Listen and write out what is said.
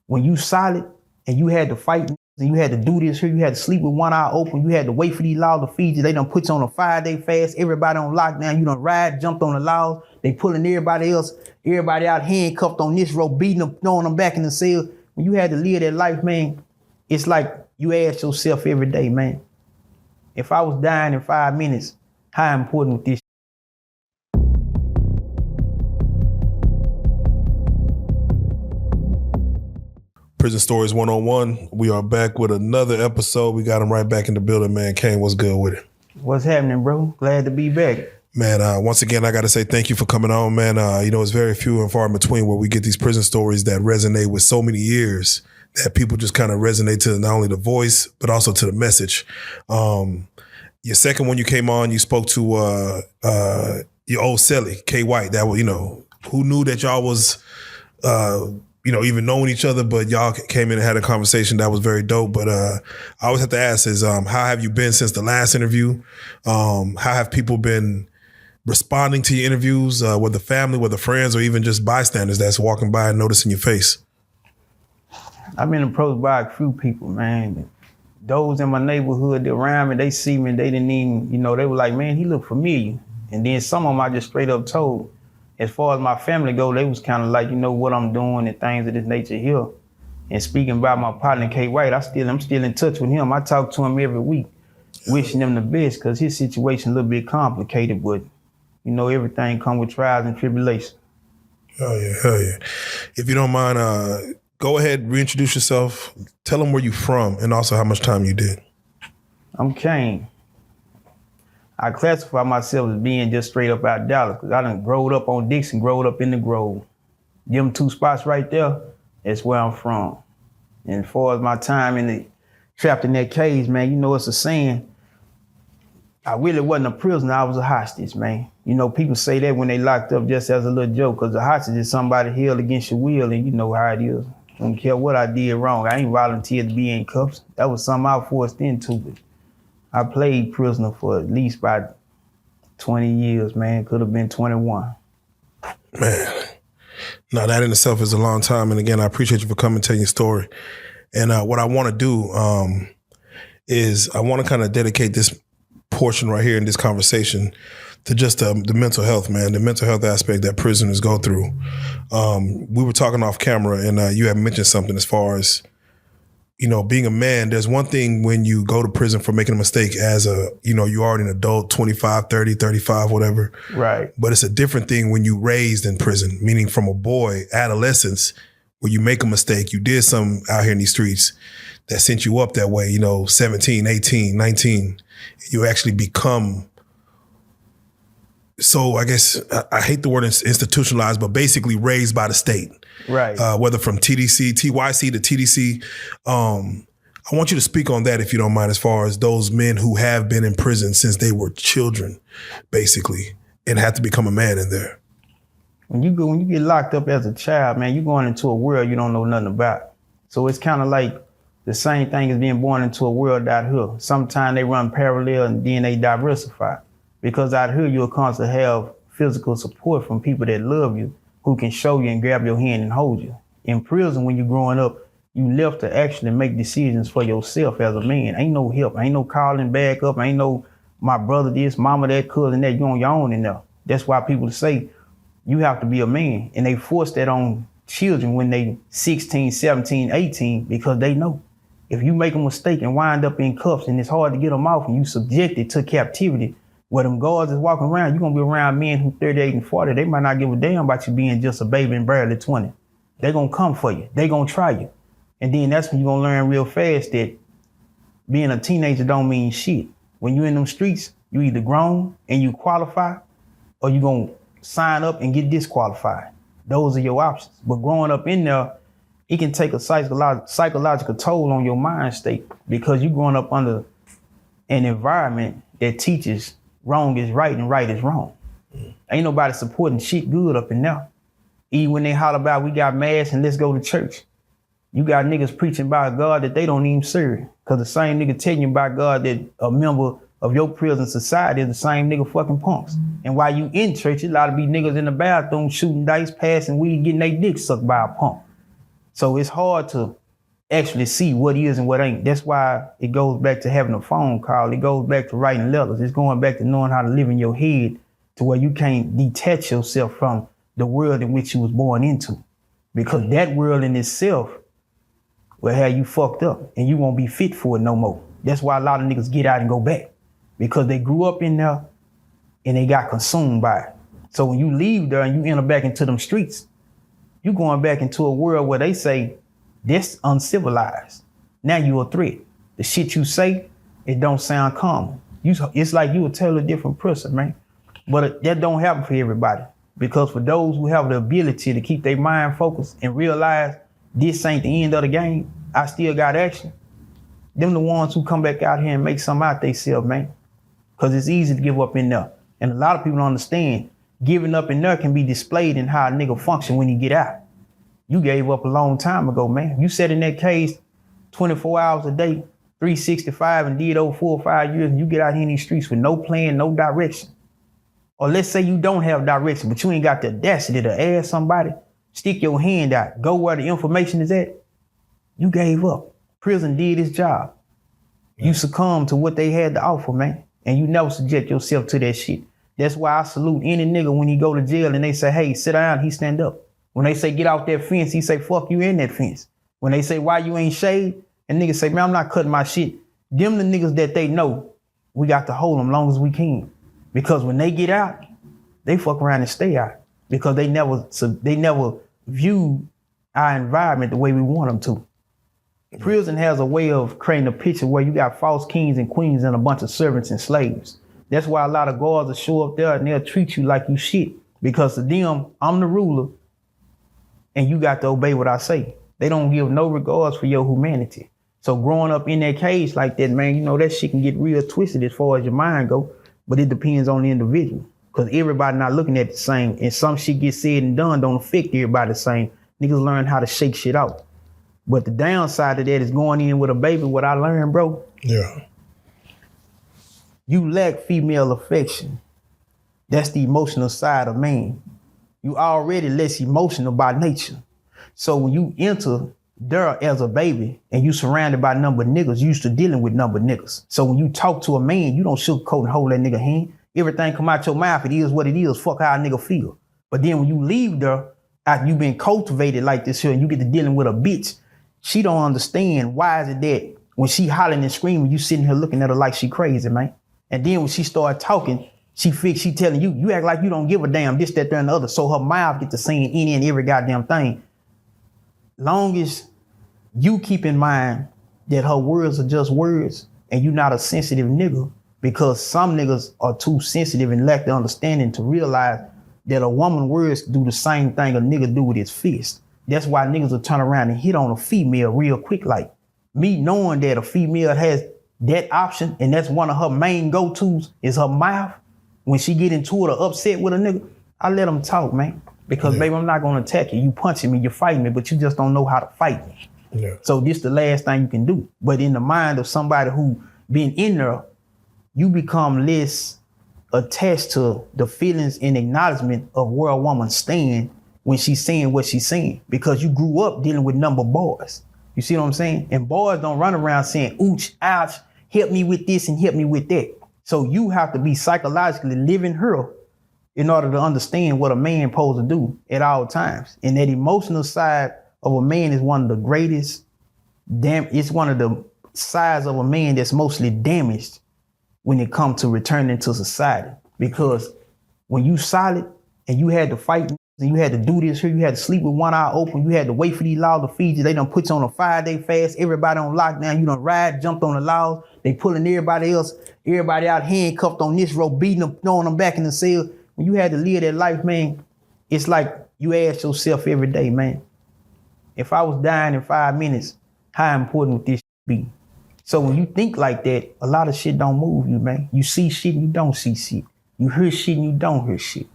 when you solid and you had to fight and you had to do this here, you had to sleep with one eye open, you had to wait for these laws to feed you, they done put you on a 5-day fast, everybody on lockdown, you done jumped on the laws, they pulling everybody out handcuffed on this rope, beating them, throwing them back in the cell. When you had to live that life, man, it's like you ask yourself every day, man, if I was dying in 5 minutes, how important would this? Prison Stories 101. We are back with another episode. We got him right back in the building, man. Kane, what's good with it? What's happening, bro? Glad to be back. Man, once again, I got to say thank you for coming on, man. It's very few and far in between where we get these prison stories that resonate with so many years that people just kind of resonate to not only the voice, but also to the message. Your second one you came on, you spoke to your old cellie, K. White. That was, who knew that y'all was, even knowing each other, but y'all came in and had a conversation that was very dope. But I always have to ask is, how have you been since the last interview? How have people been responding to your interviews, with the family, with the friends, or even just bystanders that's walking by and noticing your face? I've been approached by a few people, man. Those in my neighborhood around me, they see me, they didn't even, they were like, man, he looked familiar. And then some of them I just straight up told. As far as my family go, they was kind of like, what I'm doing and things of this nature here. And speaking about my partner, K. White, I'm still in touch with him. I talk to him every week, wishing him the best, because his situation a little bit complicated, but everything come with trials and tribulations. Hell yeah. If you don't mind, go ahead, reintroduce yourself. Tell them where you from and also how much time you did. I'm Kane. I classify myself as being just straight up out of Dallas, because I done growed up on Dixon, growed up in the Grove. Them two spots right there, that's where I'm from. And as far as my time trapped in that cage, man, it's a saying, I really wasn't a prisoner, I was a hostage, man. People say that when they locked up just as a little joke, because a hostage is somebody held against your will, and you know how it is. I don't care what I did wrong. I ain't volunteered to be in cuffs. That was something I was forced into. But I played prisoner for at least about 20 years, man. Could have been 21. Man, now that in itself is a long time. And again, I appreciate you for coming and telling your story. And what I want to do is I want to kind of dedicate this portion right here in this conversation to just the mental health, man, the mental health aspect that prisoners go through. We were talking off camera and you had mentioned something as far as, being a man. There's one thing when you go to prison for making a mistake as you're already an adult, 25, 30, 35, whatever. Right. But it's a different thing when you raised in prison, meaning from a boy, adolescence, where you make a mistake, you did something out here in these streets that sent you up that way, 17, 18, 19, you actually become, so I guess I hate the word institutionalized, but basically raised by the state. Right. Whether from TYC to TDC. I want you to speak on that if you don't mind, as far as those men who have been in prison since they were children, basically, and had to become a man in there. When you get locked up as a child, man, you're going into a world you don't know nothing about. So it's kind of like the same thing as being born into a world out here. Sometimes they run parallel and then they diversify. Because out here, you'll constantly have physical support from people that love you, who can show you and grab your hand and hold you. In prison, when you're growing up, you left to actually make decisions for yourself as a man. Ain't no help, ain't no calling back up, ain't no my brother this, mama that, cousin that, you on your own in there. That's why people say you have to be a man. And they force that on children when they 16, 17, 18, because they know if you make a mistake and wind up in cuffs and it's hard to get them off and you subjected to captivity, where them guards is walking around, you're going to be around men who 38 and 40. They might not give a damn about you being just a baby and barely 20. They're going to come for you. They're going to try you. And then that's when you're going to learn real fast that being a teenager don't mean shit. When you're in them streets, you either grown and you qualify, or you're going to sign up and get disqualified. Those are your options. But growing up in there, it can take a psychological toll on your mind state, because you're growing up under an environment that teaches wrong is right and right is wrong. Ain't nobody supporting shit good up in there. Even when they holler about we got mass and let's go to church. You got niggas preaching about God that they don't even serve. Because the same nigga telling you about God that a member of your prison society is the same nigga fucking punks. And while you in church, a lot of be niggas in the bathroom shooting dice, passing weed, getting their dick sucked by a punk. So it's hard to actually see what is and what ain't. That's why it goes back to having a phone call. It goes back to writing letters. It's going back to knowing how to live in your head to where you can't detach yourself from the world in which you was born into. Because that world in itself will have you fucked up and you won't be fit for it no more. That's why a lot of niggas get out and go back. Because they grew up in there and they got consumed by it. So when you leave there and you enter back into them streets, you going back into a world where they say, that's uncivilized. Now you a threat. The shit you say, it don't sound common. It's like you a totally different person, man. But that don't happen for everybody. Because for those who have the ability to keep their mind focused and realize this ain't the end of the game, I still got action. Them the ones who come back out here and make something out themselves, man. Because it's easy to give up in there. And a lot of people don't understand, giving up in there can be displayed in how a nigga function when he get out. You gave up a long time ago, man. You sat in that cage 24 hours a day, 365 and did over 4 or 5 years, and you get out here in these streets with no plan, no direction. Or let's say you don't have direction, but you ain't got the audacity to ask somebody, stick your hand out, go where the information is at. You gave up. Prison did its job. You succumbed to what they had to offer, man. And you never subject yourself to that shit. That's why I salute any nigga when he go to jail and they say, hey, sit down, he stand up. When they say get off that fence, he say, fuck you in that fence. When they say, why you ain't shaved? And niggas say, man, I'm not cutting my shit. Them the niggas that they know, we got to hold them long as we can. Because when they get out, they fuck around and stay out. Because they never view our environment the way we want them to. Prison has a way of creating a picture where you got false kings and queens and a bunch of servants and slaves. That's why a lot of guards will show up there and they'll treat you like you shit. Because to them, I'm the ruler and you got to obey what I say. They don't give no regards for your humanity. So growing up in that cage like that, man, you know, that shit can get real twisted as far as your mind go, but it depends on the individual. Because everybody not looking at the same, and some shit gets said and done don't affect everybody the same. Niggas learn how to shake shit out. But the downside of that is going in with a baby, what I learned, bro. Yeah. You lack female affection. That's the emotional side of man. You already less emotional by nature. So when you enter there as a baby and you surrounded by a number of niggas, you used to dealing with number of niggas. So when you talk to a man, you don't sugarcoat and hold that nigga hand. Everything come out your mouth, it is what it is. Fuck how a nigga feel. But then when you leave there, after you've been cultivated like this here and you get to dealing with a bitch, she don't understand why is it that when she hollering and screaming, you sitting here looking at her like she crazy, man. And then when she start talking, she telling you, you act like you don't give a damn, this, that, there, and the other. So her mouth get to saying any and every goddamn thing. Long as you keep in mind that her words are just words and you're not a sensitive nigga, because some niggas are too sensitive and lack the understanding to realize that a woman's words do the same thing a nigga do with his fist. That's why niggas will turn around and hit on a female real quick. Like me knowing that a female has that option and that's one of her main go-tos is her mouth. When she get into it or upset with a nigga, I let them talk, man. Because baby, I'm not gonna attack you. You punching me, you're fighting me, but you just don't know how to fight me. Yeah. So this the last thing you can do. But in the mind of somebody who been in there, you become less attached to the feelings and acknowledgement of where a woman stand when she's saying what she's saying. Because you grew up dealing with number boys. You see what I'm saying? And boys don't run around saying, ooch, ouch, help me with this and help me with that. So you have to be psychologically living her in order to understand what a man supposed to do at all times. And that emotional side of a man is one of the greatest, it's one of the sides of a man that's mostly damaged when it comes to returning to society. Because when you solid and you had to fight and you had to do this here, you had to sleep with one eye open, you had to wait for these laws to feed you, they done put you on a 5-day fast, everybody on lockdown, you done jumped on the laws, they pulling everybody out handcuffed on this rope, beating them, throwing them back in the cell. When you had to live that life, man, it's like you ask yourself every day, man, if I was dying in 5 minutes, how important would this be? So when you think like that, a lot of shit don't move you, man. You see shit and you don't see shit. You hear shit and you don't hear shit.